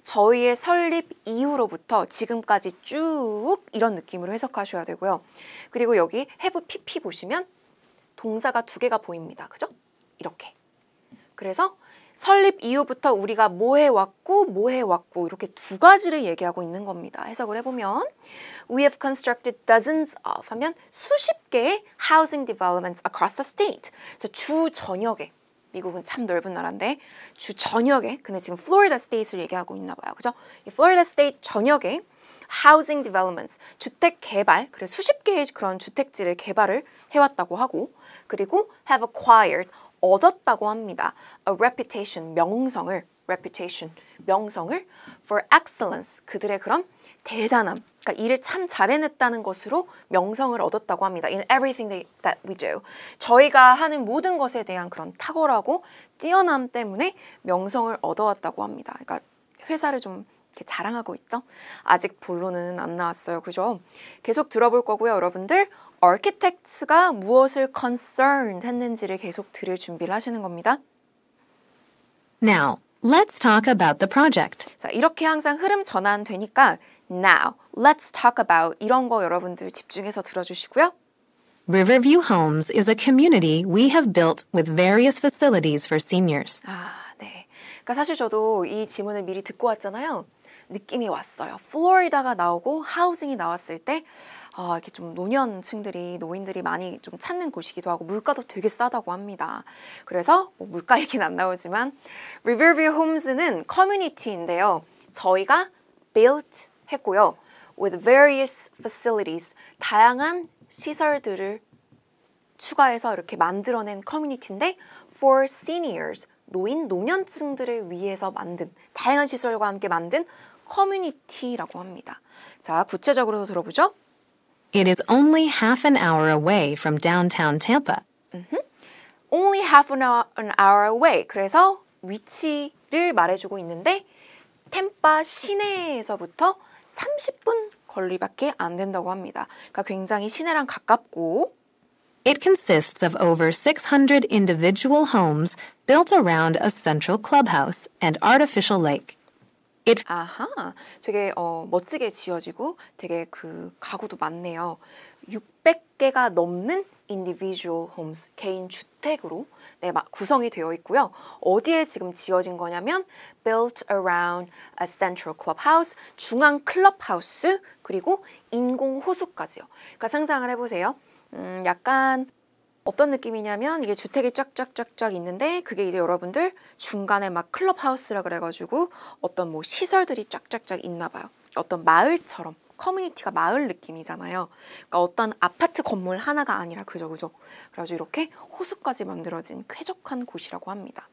저희의 설립 이후로부터 지금까지 쭉 이런 느낌으로 해석하셔야 되고요. 그리고 여기 have pp 보시면 동사가 두 개가 보입니다. 그죠? 이렇게. 그래서 설립 이후부터 우리가 뭐 해왔고 이렇게 두 가지를 얘기하고 있는 겁니다. 해석을 해보면 We have constructed dozens of 하면 수십 개의 housing developments across the state. 그래서 주 전역에 미국은 참 넓은 나라인데 주 전역에 근데 지금 플로리다 스테이트를 얘기하고 있나 봐요. 그죠? 이 플로리다 스테이트 전역에 housing developments, 주택 개발, 그래서 수십 개의 그런 주택지를 개발을 해왔다고 하고 그리고 have acquired, 얻었다고 합니다. A reputation, 명성을 for excellence, 그들의 그런 대단함, 그러니까 일을 참 잘 해냈다는 것으로 명성을 얻었다고 합니다. In everything that we do. 저희가 하는 모든 것에 대한 그런 탁월하고 뛰어남 때문에 명성을 얻어왔다고 합니다. 그러니까 회사를 좀 이렇게 자랑하고 있죠. 아직 본론은 안 나왔어요. 그죠? 계속 들어볼 거고요. 여러분들 architects가 무엇을 concerned 했는지를 계속 들을 준비를 하시는 겁니다. Now, let's talk about the project. 자, 이렇게 항상 흐름 전환되니까 now, let's talk about 이런 거 여러분들 집중해서 들어주시고요. Riverview Homes is a community we have built with various facilities for seniors. 네. 그러니까 사실 저도 이 지문을 미리 듣고 왔잖아요. 느낌이 왔어요. 플로리다가 나오고 하우징이 나왔을 때 이렇게 좀 노인들이 많이 좀 찾는 곳이기도 하고 물가도 되게 싸다고 합니다. 그래서 뭐 물가 얘기는 안 나오지만 Riverview Homes는 커뮤니티인데요. 저희가 built 했고요. With various facilities, 다양한 시설들을 추가해서 이렇게 만들어낸 커뮤니티인데 for seniors, 노년층들을 위해서 만든 다양한 시설과 함께 만든 커뮤니티라고 합니다. 자, 구체적으로 들어보죠. It is only half an hour away from downtown Tampa. Only half an hour away. 그래서 위치를 말해주고 있는데 템파 시내에서부터 30분 거리밖에 안 된다고 합니다. 그러니까 굉장히 시내랑 가깝고 It consists of over 600 individual homes built around a central clubhouse and artificial lake. 되게 멋지게 지어지고 되게 그 가구도 많네요. 600개가 넘는 individual homes, 개인 주택으로 구성이 되어 있고요. 어디에 지금 지어진 거냐면 built around a central clubhouse, 중앙 클럽하우스, 그리고 인공 호수까지요. 그러니까 상상을 해보세요. 약간 어떤 느낌이냐면 이게 주택이 쫙쫙쫙쫙 있는데 그게 이제 여러분들 중간에 막 클럽하우스라 그래가지고 어떤 뭐 시설들이 쫙쫙쫙 있나 봐요. 어떤 마을처럼 커뮤니티가 마을 느낌이잖아요. 그러니까 어떤 아파트 건물 하나가 아니라 그죠. 그래가지고 이렇게 호수까지 만들어진 쾌적한 곳이라고 합니다.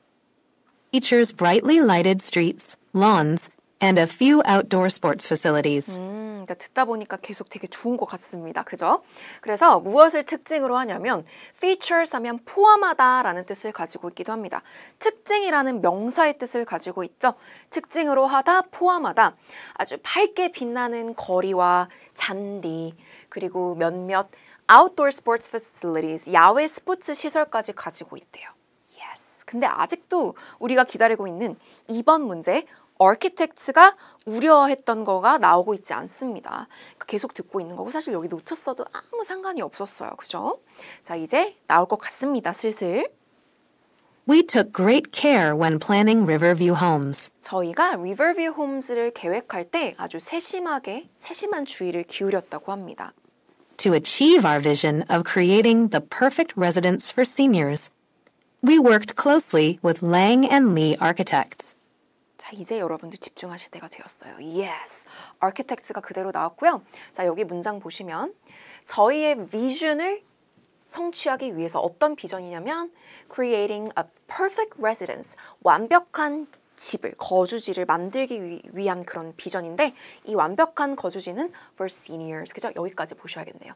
features brightly lighted streets, lawns, and a few outdoor sports facilities. 그러니까 듣다 보니까 계속 되게 좋은 것 같습니다. 그죠? 그래서 무엇을 특징으로 하냐면 features 하면 포함하다라는 뜻을 가지고 있기도 합니다. 특징이라는 명사의 뜻을 가지고 있죠. 특징으로 하다, 포함하다. 아주 밝게 빛나는 거리와 잔디, 그리고 몇몇 outdoor sports facilities, 야외 스포츠 시설까지 가지고 있대요. Yes. 근데 아직도 우리가 기다리고 있는 2번 문제 architects가 우려했던 거가 나오고 있지 않습니다. 계속 듣고 있는 거고 사실 여기 놓쳤어도 아무 상관이 없었어요. 그죠? 자, 이제 나올 것 같습니다. 슬슬. We took great care when planning Riverview Homes. 저희가 Riverview Homes를 계획할 때 아주 세심한 주의를 기울였다고 합니다. To achieve our vision of creating the perfect residence for seniors, we worked closely with Lang and Lee architects. 자, 이제 여러분들 집중하실 때가 되었어요. Yes. architects가 그대로 나왔고요. 자, 여기 문장 보시면 저희의 비전을 성취하기 위해서 어떤 비전이냐면 creating a perfect residence, 완벽한 집을, 거주지를 만들기 위한 그런 비전인데 이 완벽한 거주지는 for seniors. 그죠? 여기까지 보셔야겠네요.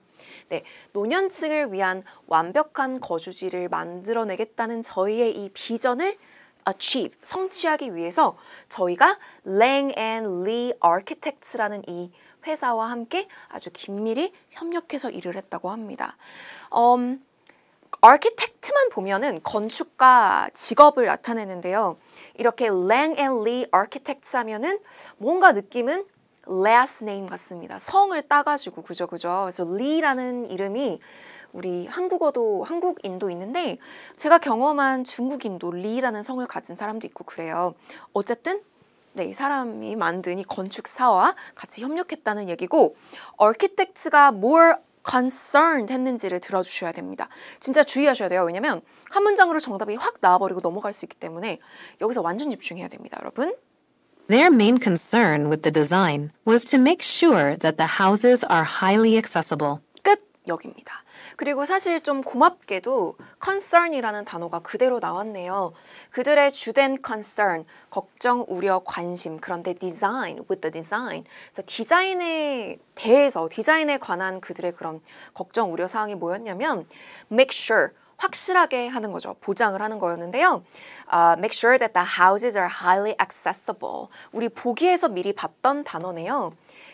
네, 노년층을 위한 완벽한 거주지를 만들어내겠다는 저희의 이 비전을 achieve, 성취하기 위해서 저희가 Lang and Lee Architects라는 이 회사와 함께 아주 긴밀히 협력해서 일을 했다고 합니다. architect만 보면은 건축가 직업을 나타내는데요. 이렇게 Lang and Lee Architects 하면은 뭔가 느낌은 last name 같습니다. 성을 따가지고 그죠. 그래서 Lee라는 이름이 우리 한국인도 있는데 제가 경험한 중국인도 리라는 성을 가진 사람도 있고 그래요. 어쨌든 네, 이 사람이 만든 이 건축사와 같이 협력했다는 얘기고 architects가 more concerned 했는지를 들어주셔야 됩니다. 진짜 주의하셔야 돼요. 왜냐면 한 문장으로 정답이 확 나와버리고 넘어갈 수 있기 때문에 여기서 완전 집중해야 됩니다, 여러분. Their main concern with the design was to make sure that the houses are highly accessible. 끝! 여기입니다. 그리고 사실 좀 고맙게도 concern이라는 단어가 그대로 나왔네요. 그들의 주된 concern, 걱정, 우려, 관심. 그런데 design, with the design. 그래서 디자인에 대해서, 디자인에 관한 그들의 그런 걱정, 우려 사항이 뭐였냐면 make sure, 확실하게 하는 거죠. 보장을 하는 거였는데요. Make sure that the houses are highly accessible. 우리 보기에서 미리 봤던 단어네요.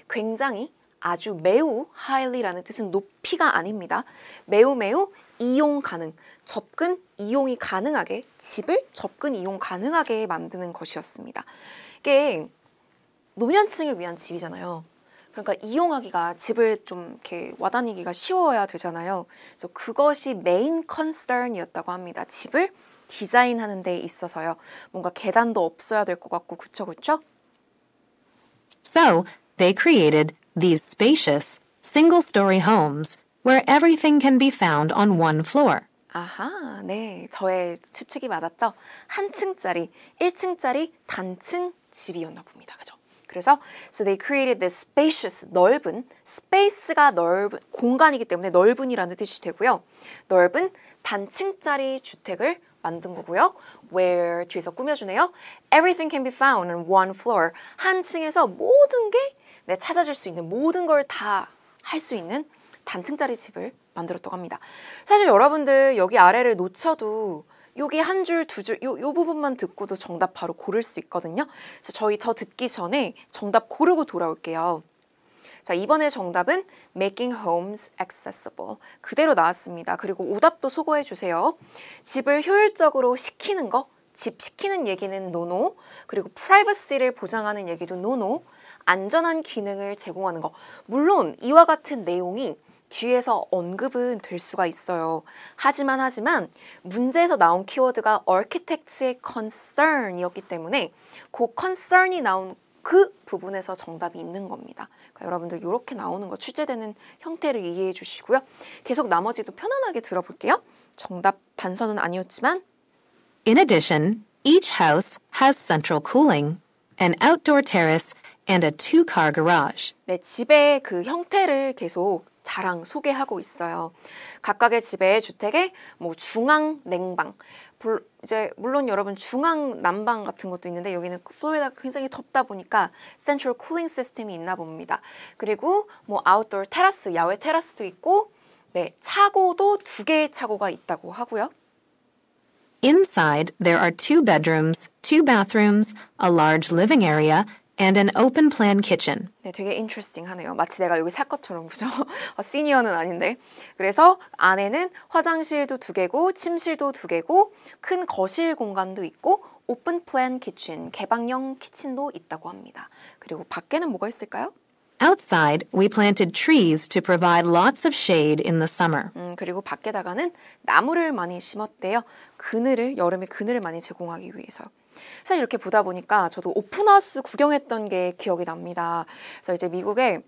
굉장히 아주 매우 highly라는 뜻은 높이가 아닙니다. 매우 이용 가능, 접근, 이용이 가능하게 집을 접근, 이용 가능하게 만드는 것이었습니다. 이게 노년층을 위한 집이잖아요. 그러니까 이용하기가 집을 좀 이렇게 와다니기가 쉬워야 되잖아요. 그래서 그것이 메인 컨서언이었다고 합니다. 집을 디자인하는 데 있어서요. 뭔가 계단도 없어야 될 것 같고 그쵸? So, they created these spacious, single-story homes where everything can be found on one floor. 아하, 네. 저의 추측이 맞았죠? 한 층짜리, 1층짜리 단층 집이었나 봅니다. 그죠? 그래서 so they created this spacious, 넓은, space가 넓은, 공간이기 때문에 넓은이라는 뜻이 되고요. 넓은 단층짜리 주택을 만든 거고요. Where 뒤에서 꾸며주네요. Everything can be found on one floor. 한 층에서 모든 게 찾아질 수 있는 모든 걸 다 할 수 있는 단층짜리 집을 만들었다고 합니다. 사실 여러분들 여기 아래를 놓쳐도 여기 한 줄, 두 줄, 요 부분만 듣고도 정답 바로 고를 수 있거든요. 그래서 저희 더 듣기 전에 정답 고르고 돌아올게요. 자, 이번에 정답은 making homes accessible. 그대로 나왔습니다. 그리고 오답도 소거해 주세요. 집을 효율적으로 시키는 거, 집 시키는 얘기는 노노, 그리고 privacy를 보장하는 얘기도 노노, 안전한 기능을 제공하는 거. 물론 이와 같은 내용이 뒤에서 언급은 될 수가 있어요. 하지만 문제에서 나온 키워드가 architect의 concern이었기 때문에 그 concern이 나온 그 부분에서 정답이 있는 겁니다. 그러니까 여러분들 이렇게 나오는 거 출제되는 형태를 이해해 주시고요. 계속 나머지도 편안하게 들어볼게요. 정답 반선은 아니었지만 In addition, each house has central cooling, an outdoor terrace, and a two-car garage. 네, 집의 그 형태를 계속 소개하고 있어요. 각각의 집의 주택에 중앙 냉방, 이제 물론 여러분 중앙 난방 같은 것도 있는데 여기는 플로리다가 굉장히 덥다 보니까 센트럴 쿨링 시스템이 있나 봅니다. 그리고 뭐 아웃도어 테라스, 야외 테라스도 있고 네, 차고도 2개의 차고가 있다고 하고요. Inside, there are 2 bedrooms, 2 bathrooms, a large living area, and an open-plan kitchen. 네, 되게 interesting하네요. 마치 내가 여기 살 것처럼, 그죠? 시니어는 아닌데. 그래서 안에는 화장실도 2개고, 침실도 2개고, 큰 거실 공간도 있고, 오픈 플랜 키친, 개방형 키친도 있다고 합니다. 그리고 밖에는 뭐가 있을까요? Outside, we planted trees to provide lots of shade in the summer. 그리고 밖에다가는 나무를 많이 심었대요. 여름에 그늘을 많이 제공하기 위해서. 사실 이렇게 보다 보니까 저도 오픈하우스 구경했던 게 기억이 납니다. 그래서 이제 미국의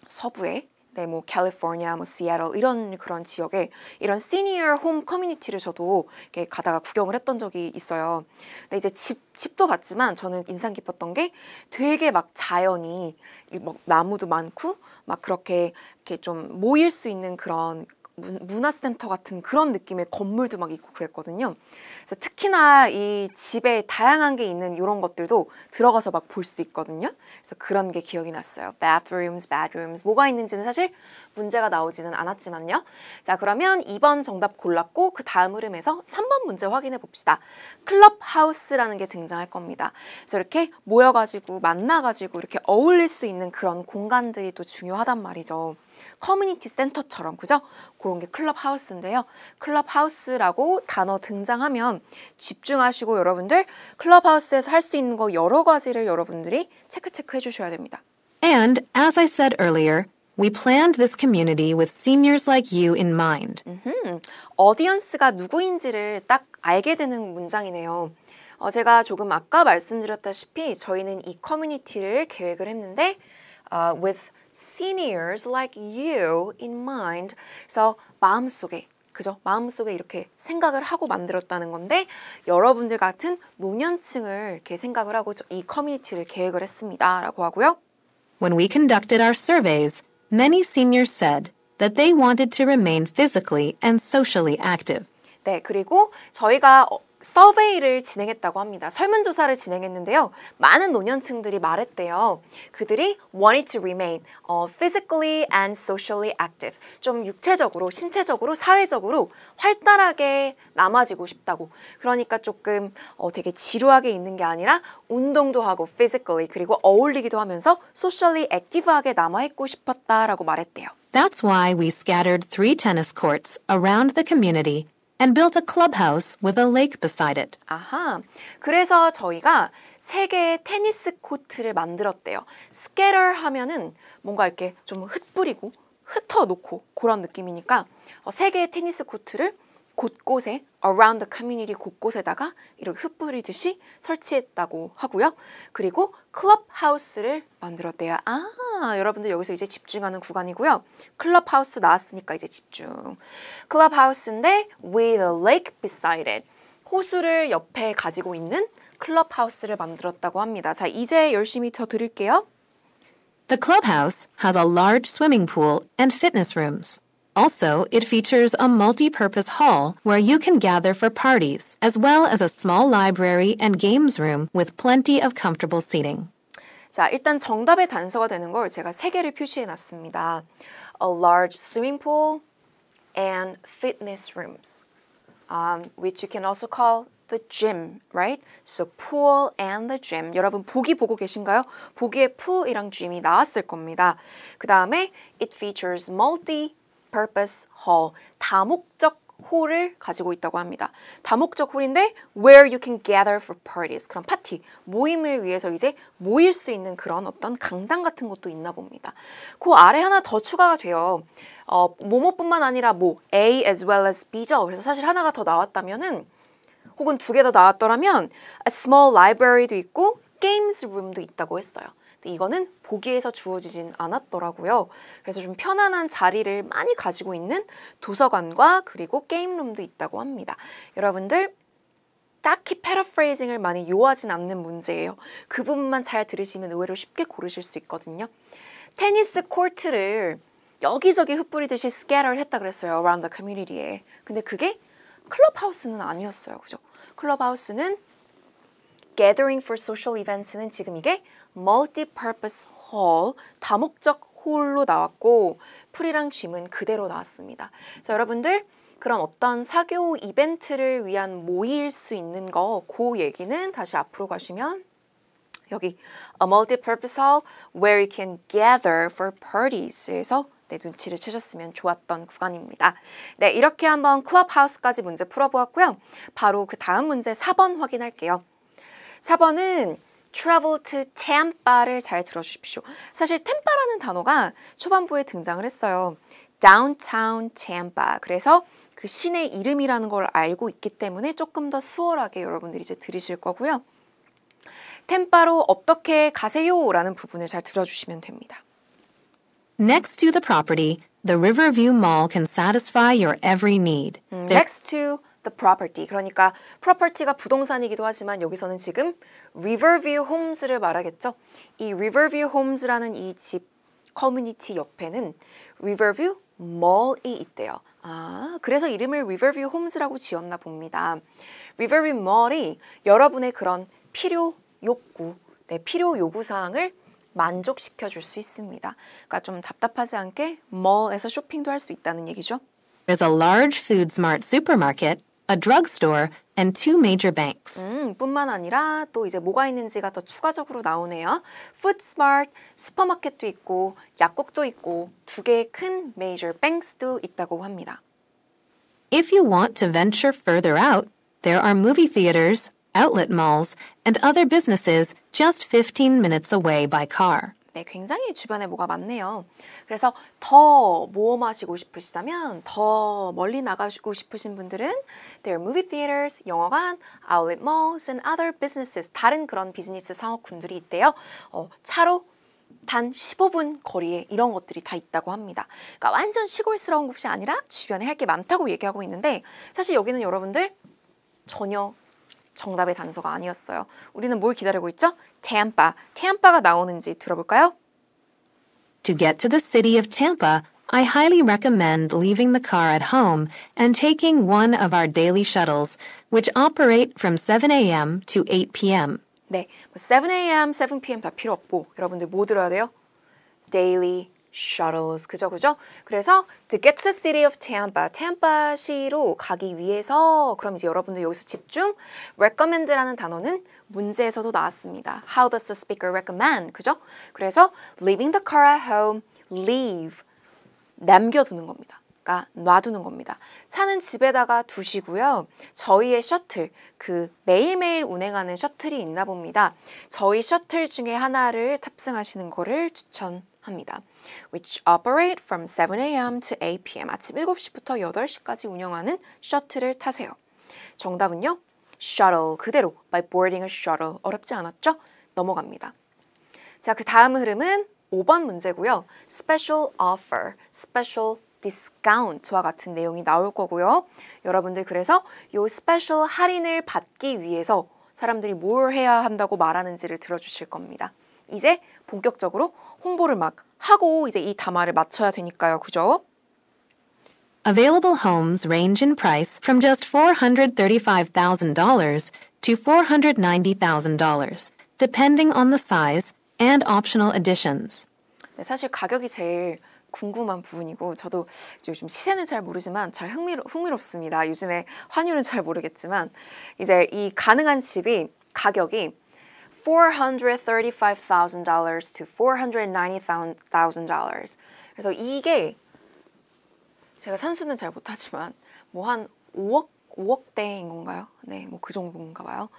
서부에 네, 뭐 캘리포니아, 뭐 시애틀 이런 그런 지역에 이런 시니어 홈 커뮤니티를 저도 이렇게 가다가 구경을 했던 적이 있어요. 근데 이제 집도 봤지만 저는 인상 깊었던 게 되게 막 자연이 막 나무도 많고 막 그렇게 이렇게 좀 모일 수 있는 그런 문화센터 같은 그런 느낌의 건물도 막 있고 그랬거든요. 그래서 특히나 이 집에 다양한 게 있는 이런 것들도 들어가서 막 볼 수 있거든요. 그래서 그런 게 기억이 났어요. bathrooms, bedrooms 뭐가 있는지는 사실 문제가 나오지는 않았지만요. 자, 그러면 2번 정답 골랐고 그 다음 흐름에서 3번 문제 확인해 봅시다. 클럽하우스라는 게 등장할 겁니다. 그래서 이렇게 모여가지고 만나가지고 이렇게 어울릴 수 있는 그런 공간들이 또 중요하단 말이죠. 커뮤니티 센터처럼, 그죠? 그런 게 클럽하우스인데요. 클럽하우스라고 단어 등장하면 집중하시고 여러분들 클럽하우스에서 할 수 있는 거 여러 가지를 여러분들이 체크해 주셔야 됩니다. And, as I said earlier, we planned this community with seniors like you in mind. 어디언스가 누구인지를 딱 알게 되는 문장이네요. 제가 조금 아까 말씀드렸다시피 저희는 이 커뮤니티를 계획을 했는데 with seniors like you in mind. 그래서 마음속에, 그죠? 마음속에 이렇게 생각을 하고 만들었다는 건데 여러분들 같은 노년층을 이렇게 생각을 하고 이 커뮤니티를 계획을 했습니다. 라고 하고요. When we conducted our surveys, many seniors said that they wanted to remain physically and socially active. 네, 그리고 저희가 서베이를 진행했다고 합니다. 설문조사를 진행했는데요. 많은 노년층들이 말했대요. 그들이 wanted to remain physically and socially active. 좀 육체적으로, 신체적으로, 사회적으로 활달하게 남아지고 싶다고. 그러니까 조금 되게 지루하게 있는 게 아니라 운동도 하고 physically 그리고 어울리기도 하면서 socially active하게 남아있고 싶었다라고 말했대요. That's why we scattered 3 tennis courts around the community and built a clubhouse with a lake beside it. 아하, 그래서 저희가 3개의 테니스 코트를 만들었대요. scatter 하면은 뭔가 이렇게 좀 흩뿌리고 흩어놓고 그런 느낌이니까 3개의 테니스 코트를 곳곳에 around the community 곳곳에다가 이렇게 흩뿌리듯이 설치했다고 하고요. 그리고 클럽하우스를 만들었대요. 여러분들 여기서 이제 집중하는 구간이고요. 클럽하우스 나왔으니까 이제 집중. 클럽하우스인데 with a lake beside it. 호수를 옆에 가지고 있는 클럽하우스를 만들었다고 합니다. 자, 이제 열심히 더 들을게요. The clubhouse has a large swimming pool and fitness rooms. Also, it features a multi-purpose hall where you can gather for parties, as well as a small library and games room with plenty of comfortable seating. 자, 일단 정답의 단서가 되는 걸 제가 3개를 표시해 놨습니다. A large swimming pool and fitness rooms, which you can also call the gym, right? So pool and the gym. 여러분 보기 보고 계신가요? 보기에 pool이랑 gym이 나왔을 겁니다. 그 다음에 it features multi-purpose hall, 다목적 홀을 가지고 있다고 합니다. 다목적 홀인데 where you can gather for parties, 그런 파티, 모임을 위해서 이제 모일 수 있는 그런 어떤 강당 같은 것도 있나 봅니다. 그 아래 하나 더 추가가 돼요. 뭐뭐뿐만 아니라 뭐 A as well as B죠. 그래서 사실 하나가 더 나왔다면은 혹은 2개 더 나왔더라면 a small library도 있고 games room도 있다고 했어요. 근데 이거는 보기에서 주어지진 않았더라고요. 그래서 좀 편안한 자리를 많이 가지고 있는 도서관과 그리고 게임룸도 있다고 합니다. 여러분들 딱히 패러프레이징을 많이 요하진 않는 문제예요. 그 부분만 잘 들으시면 의외로 쉽게 고르실 수 있거든요. 테니스 코트를 여기저기 흩뿌리듯이 스캐터를 했다 그랬어요. around the community에. 근데 그게 클럽하우스는 아니었어요. 그죠? 클럽하우스는 gathering for social events는 지금 이게 multi-purpose hall, 다목적 홀로 나왔고 풀이랑 쥐은 그대로 나왔습니다. 자, 여러분들 그런 어떤 사교 이벤트를 위한 모일 수 있는 거, 그 얘기는 다시 앞으로 가시면 여기 a multi-purpose hall where you can gather for parties에서 내 눈치를 채셨으면 좋았던 구간입니다. 네, 이렇게 한번 클럽하우스까지 문제 풀어보았고요. 바로 그 다음 문제 4번 확인할게요. 4번은 travel to Tampa를 잘 들어주십시오. 사실 템파라는 단어가 초반부에 등장을 했어요. downtown Tampa. 그래서 그 시내 이름이라는 걸 알고 있기 때문에 조금 더 수월하게 여러분들이 이제 들으실 거고요. 템파로 어떻게 가세요? 라는 부분을 잘 들어주시면 됩니다. Next to the property, the Riverview Mall can satisfy your every need. Next to the property. 그러니까 property가 부동산이기도 하지만 여기서는 지금 Riverview Homes를 말하겠죠. 이 Riverview Homes라는 이 집 커뮤니티 옆에는 Riverview Mall이 있대요. 아, 그래서 이름을 Riverview Homes라고 지었나 봅니다. Riverview Mall이 여러분의 그런 필요 욕구, 필요 요구사항을 만족시켜 줄 수 있습니다. 그러니까 좀 답답하지 않게 mall에서 쇼핑도 할 수 있다는 얘기죠. There's a large food smart supermarket, a drugstore, and 2 major banks. 뿐만 아니라 또 이제 뭐가 있는지가 더 추가적으로 나오네요. Food Smart, 슈퍼마켓도 있고 약국도 있고 2개의 큰 major banks도 있다고 합니다. If you want to venture further out, there are movie theaters, outlet malls, and other businesses just 15 minutes away by car. 네, 굉장히 주변에 뭐가 많네요. 그래서 더 모험하시고 싶으시다면 더 멀리 나가시고 싶으신 분들은 there are movie theaters, 영화관, outlet malls, and other businesses. 다른 그런 비즈니스 상업군들이 있대요. 차로 단 15분 거리에 이런 것들이 다 있다고 합니다. 그러니까 완전 시골스러운 곳이 아니라 주변에 할 게 많다고 얘기하고 있는데 사실 여기는 여러분들 전혀 정답의 단서가 아니었어요. 우리는 뭘 기다리고 있죠? Tampa. Tampa가 나오는지 들어볼까요? To get to the city of Tampa, I highly recommend leaving the car at home and taking one of our daily shuttles, which operate from 7 a.m. to 8 p.m. 네, 7 a.m., 7 p.m. 다 필요 없고 여러분들 뭐 들어야 돼요? Daily shuttles. 그죠? 그래서 to get to the city of Tampa, 템파시로 가기 위해서 그럼 이제 여러분들 여기서 집중. recommend라는 단어는 문제에서도 나왔습니다. How does the speaker recommend? 그죠? 그래서 leaving the car at home, leave. 남겨두는 겁니다. 그러니까 놔두는 겁니다. 차는 집에다가 두시고요. 저희의 셔틀, 그 매일매일 운행하는 셔틀이 있나 봅니다. 저희 셔틀 중에 하나를 탑승하시는 거를 추천합니다. Which operate from 7 a.m. to 8 p.m. 아침 7시부터 8시까지 운영하는 셔틀을 타세요. 정답은요. shuttle 그대로 by boarding a shuttle. 어렵지 않았죠? 넘어갑니다. 자, 그 다음 흐름은 5번 문제고요. special offer, special discount와 같은 내용이 나올 거고요. 여러분들 그래서 이 special 할인을 받기 위해서 사람들이 뭘 해야 한다고 말하는지를 들어주실 겁니다. 이제 본격적으로 홍보를 막 하고 이제 이 담화를 맞춰야 되니까요. 그죠? Available homes range in price from just $435,000 to $490,000, depending on the size and optional additions. 네, 사실 가격이 제일 궁금한 부분이고 저도 요즘 시세는 잘 모르지만 잘 흥미롭습니다. 요즘에 환율은 잘 모르겠지만 이제 이 가능한 집이 가격이 $435,000 to $490,000. 그래서 이게 제가 산수는 잘 못하지만 뭐 한 5억대인 건가요? 네, 뭐 그 정도인가 봐요.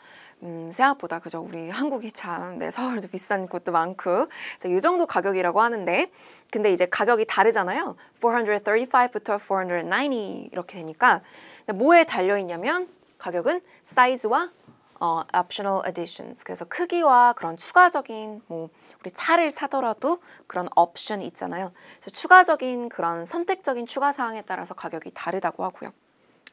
생각보다 그죠. 우리 한국이 참 서울도 비싼 곳도 많고 그래서 이 정도 가격이라고 하는데 근데 이제 가격이 다르잖아요. 435부터 490 이렇게 되니까 뭐에 달려있냐면 가격은 사이즈와 optional additions. 그래서 크기와 그런 추가적인 뭐 우리 차를 사더라도 그런 옵션이 있잖아요. 그래서 추가적인 그런 선택적인 추가 사항에 따라서 가격이 다르다고 하고요.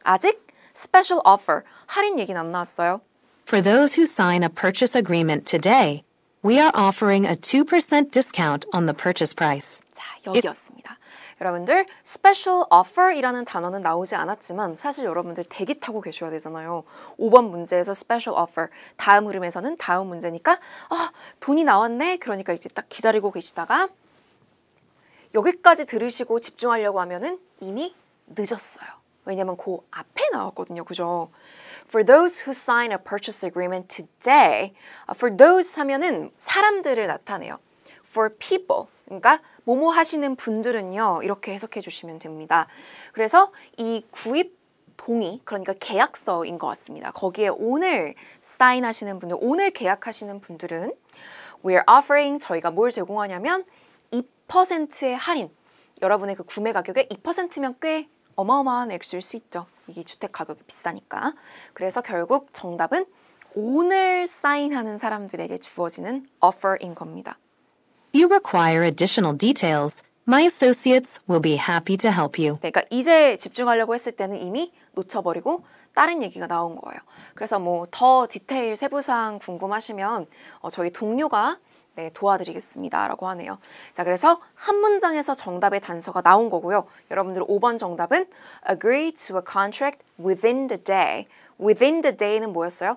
아직 special offer 할인 얘기는 안 나왔어요. For those who sign a purchase agreement today, we are offering a 2% discount on the purchase price. 자, 여기였습니다. 여러분들 special offer이라는 단어는 나오지 않았지만 사실 여러분들 대기 타고 계셔야 되잖아요. 5번 문제에서 special offer, 다음 흐름에서는 다음 문제니까 돈이 나왔네. 그러니까 이렇게 딱 기다리고 계시다가 여기까지 들으시고 집중하려고 하면은 이미 늦었어요. 왜냐면 그 앞에 나왔거든요. 그죠? For those who sign a purchase agreement today, for those 하면은 사람들을 나타내요. For people, 그러니까 뭐뭐 하시는 분들은요. 이렇게 해석해 주시면 됩니다. 그래서 이 구입 동의, 그러니까 계약서인 것 같습니다. 거기에 오늘 사인하시는 분들, 오늘 계약하시는 분들은 We're offering, 저희가 뭘 제공하냐면 2%의 할인. 여러분의 그 구매 가격의 2%면 꽤 어마어마한 액수일 수 있죠. 이게 주택 가격이 비싸니까. 그래서 결국 정답은 오늘 사인하는 사람들에게 주어지는 offer인 겁니다. If you require additional details, my associates will be happy to help you. 그러니까 이제 집중하려고 했을 때는 이미 놓쳐버리고 다른 얘기가 나온 거예요. 그래서 뭐 더 디테일 세부사항 궁금하시면 저희 동료가 도와드리겠습니다 라고 하네요. 자, 그래서 한 문장에서 정답의 단서가 나온 거고요. 여러분들 5번 정답은 agree to a contract within the day. within the day는 뭐였어요?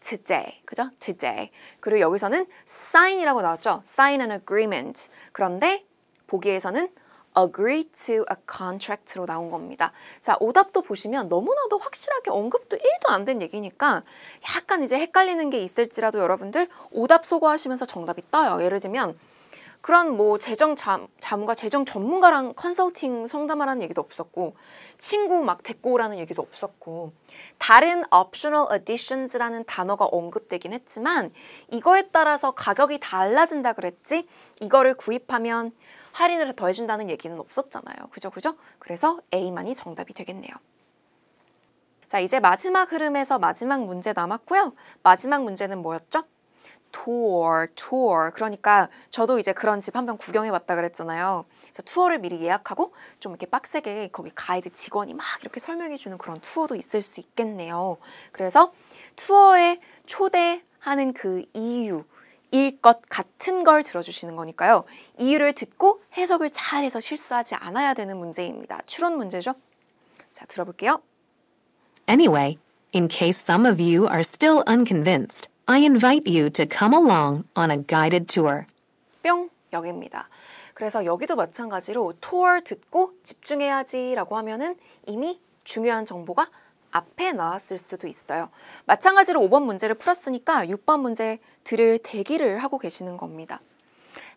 today. 그죠? today. 그리고 여기서는 sign이라고 나왔죠? sign an agreement. 그런데 보기에서는 agree to a contract로 나온 겁니다. 자, 오답도 보시면 너무나도 확실하게 언급도 1도 안 된 얘기니까 약간 이제 헷갈리는 게 있을지라도 여러분들 오답 소거하시면서 정답이 떠요. 예를 들면 그런 뭐 재정 자문가 재정 전문가랑 컨설팅 상담하라는 얘기도 없었고 친구 막 데리고 오라는 얘기도 없었고 다른 optional additions라는 단어가 언급되긴 했지만 이거에 따라서 가격이 달라진다 그랬지 이거를 구입하면 할인을 더해준다는 얘기는 없었잖아요. 그죠? 그래서 A만이 정답이 되겠네요. 자, 이제 마지막 흐름에서 마지막 문제 남았고요. 마지막 문제는 뭐였죠? tour. 그러니까 저도 이제 그런 집 한번 구경해봤다 그랬잖아요. 그래서 투어를 미리 예약하고 좀 이렇게 빡세게 거기 가이드 직원이 막 이렇게 설명해주는 그런 투어도 있을 수 있겠네요. 그래서 투어에 초대하는 그 이유 일 것 같은 걸 들어주시는 거니까요. 이유를 듣고 해석을 잘해서 실수하지 않아야 되는 문제입니다. 추론 문제죠? 자, 들어볼게요. Anyway, in case some of you are still unconvinced, I invite you to come along on a guided tour. 뿅! 여기입니다. 그래서 여기도 마찬가지로 tour 듣고 집중해야지라고 하면은 이미 중요한 정보가 앞에 나왔을 수도 있어요. 마찬가지로 5번 문제를 풀었으니까 6번 문제 들을 대기를 하고 계시는 겁니다.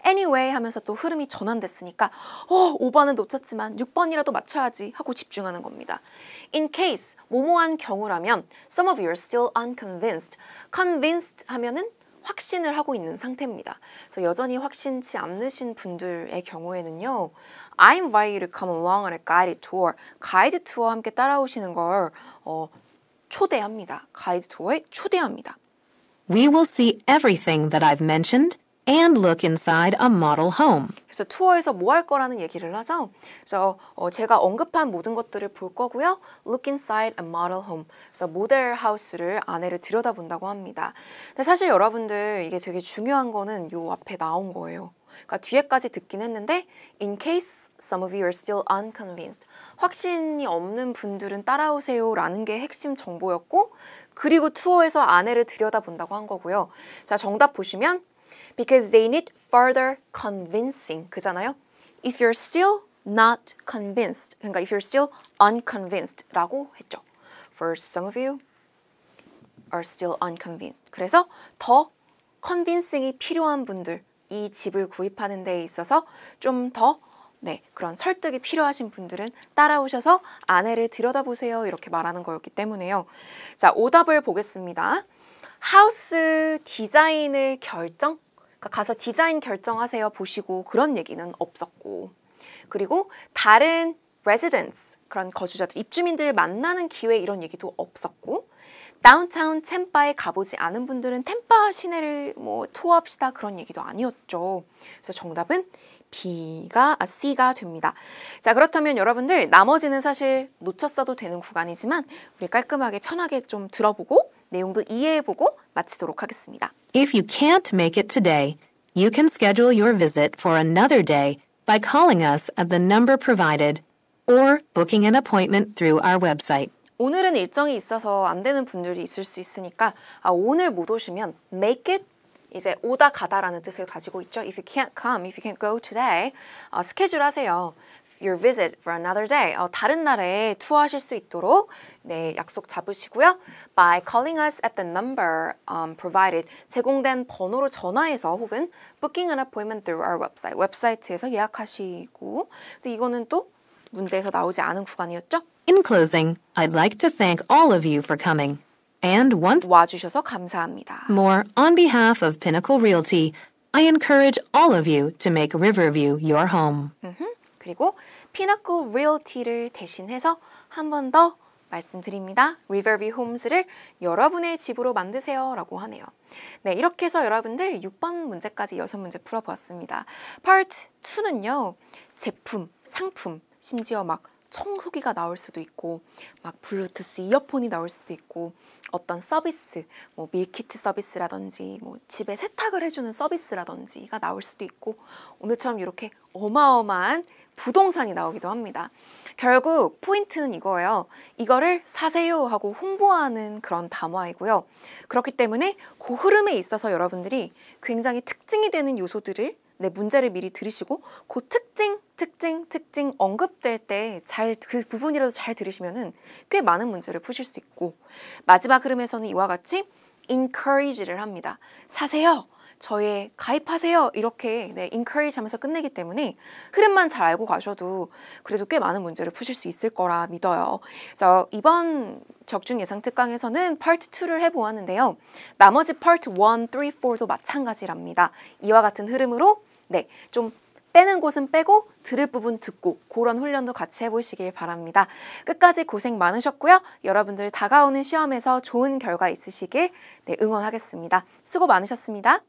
Anyway 하면서 또 흐름이 전환됐으니까 5번은 놓쳤지만 6번이라도 맞춰야지 하고 집중하는 겁니다. In case, 뭐뭐한 경우라면 Some of you are still unconvinced. Convinced 하면은 확신을 하고 있는 상태입니다. 그래서 여전히 확신치 않으신 분들의 경우에는요. I invite you to come along on a guided tour. 가이드 투어 함께 따라오시는 걸 초대합니다. 가이드 투어에 초대합니다. We will see everything that I've mentioned and look inside a model home. 그래서 투어에서 뭐 할 거라는 얘기를 하죠. 그래서 제가 언급한 모든 것들을 볼 거고요. Look inside a model home. 그래서 모델 하우스를 안에를 들여다본다고 합니다. 근데 사실 여러분들 이게 되게 중요한 거는 요 앞에 나온 거예요. 그러니까 뒤에까지 듣긴 했는데 In case some of you are still unconvinced. 확신이 없는 분들은 따라오세요 라는 게 핵심 정보였고 그리고 투어에서 안에를 들여다본다고 한 거고요. 자, 정답 보시면 Because they need further convincing. 그잖아요. If you're still not convinced. 그러니까 if you're still unconvinced 라고 했죠. For some of you are still unconvinced. 그래서 더 convincing이 필요한 분들 이 집을 구입하는 데 있어서 좀 더 그런 설득이 필요하신 분들은 따라오셔서 아내를 들여다보세요. 이렇게 말하는 거였기 때문에요. 자, 오답을 보겠습니다. 하우스 디자인을 결정? 그러니까 가서 디자인 결정하세요 보시고 그런 얘기는 없었고 그리고 다른 residents, 그런 거주자들, 입주민들을 만나는 기회 이런 얘기도 없었고 다운타운 템파에 가보지 않은 분들은 템파 시내를 뭐 투어합시다 그런 얘기도 아니었죠. 그래서 정답은 C가 됩니다. 자, 그렇다면 여러분들 나머지는 사실 놓쳤어도 되는 구간이지만 우리 깔끔하게 편하게 좀 들어보고 내용도 이해해보고 마치도록 하겠습니다. If you can't make it today, you can schedule your visit for another day by calling us at the number provided or booking an appointment through our website. 오늘은 일정이 있어서 안 되는 분들이 있을 수 있으니까 오늘 못 오시면 make it 이제 오다 가다라는 뜻을 가지고 있죠. If you can't come, if you can't go today, 스케줄 하세요. Your visit for another day. 다른 날에 투어하실 수 있도록 네, 약속 잡으시고요. By calling us at the number provided. 제공된 번호로 전화해서 혹은 booking an appointment through our website. 웹사이트에서 예약하시고. 근데 이거는 또 문제에서 나오지 않은 구간이었죠. In closing, I'd like to thank all of you for coming. And once 와주셔서 감사합니다. more, on behalf of Pinnacle Realty, I encourage all of you to make Riverview your home. 그리고 Pinnacle Realty를 대신해서 한 번 더 말씀드립니다. Riverview Homes를 여러분의 집으로 만드세요 라고 하네요. 네, 이렇게 해서 여러분들 6번 문제까지 6문제 풀어보았습니다. Part 2는요. 제품, 상품, 심지어 막 청소기가 나올 수도 있고 막 블루투스 이어폰이 나올 수도 있고 어떤 서비스, 뭐 밀키트 서비스라든지 뭐 집에 세탁을 해주는 서비스라든지가 나올 수도 있고 오늘처럼 이렇게 어마어마한 부동산이 나오기도 합니다. 결국 포인트는 이거예요. 이거를 사세요 하고 홍보하는 그런 담화이고요. 그렇기 때문에 그 흐름에 있어서 여러분들이 굉장히 특징이 되는 요소들을 네, 문제를 미리 들으시고 그 특징 언급될 때 그 부분이라도 잘 들으시면은 꽤 많은 문제를 푸실 수 있고 마지막 흐름에서는 이와 같이 encourage를 합니다. 사세요. 저에 가입하세요. 이렇게 네, encourage 하면서 끝내기 때문에 흐름만 잘 알고 가셔도 그래도 꽤 많은 문제를 푸실 수 있을 거라 믿어요. 그래서 이번 적중 예상 특강에서는 파트 2를 해보았는데요. 나머지 파트 1, 3, 4도 마찬가지랍니다. 이와 같은 흐름으로 네, 좀 빼는 곳은 빼고 들을 부분 듣고 그런 훈련도 같이 해보시길 바랍니다. 끝까지 고생 많으셨고요. 여러분들 다가오는 시험에서 좋은 결과 있으시길 네, 응원하겠습니다. 수고 많으셨습니다.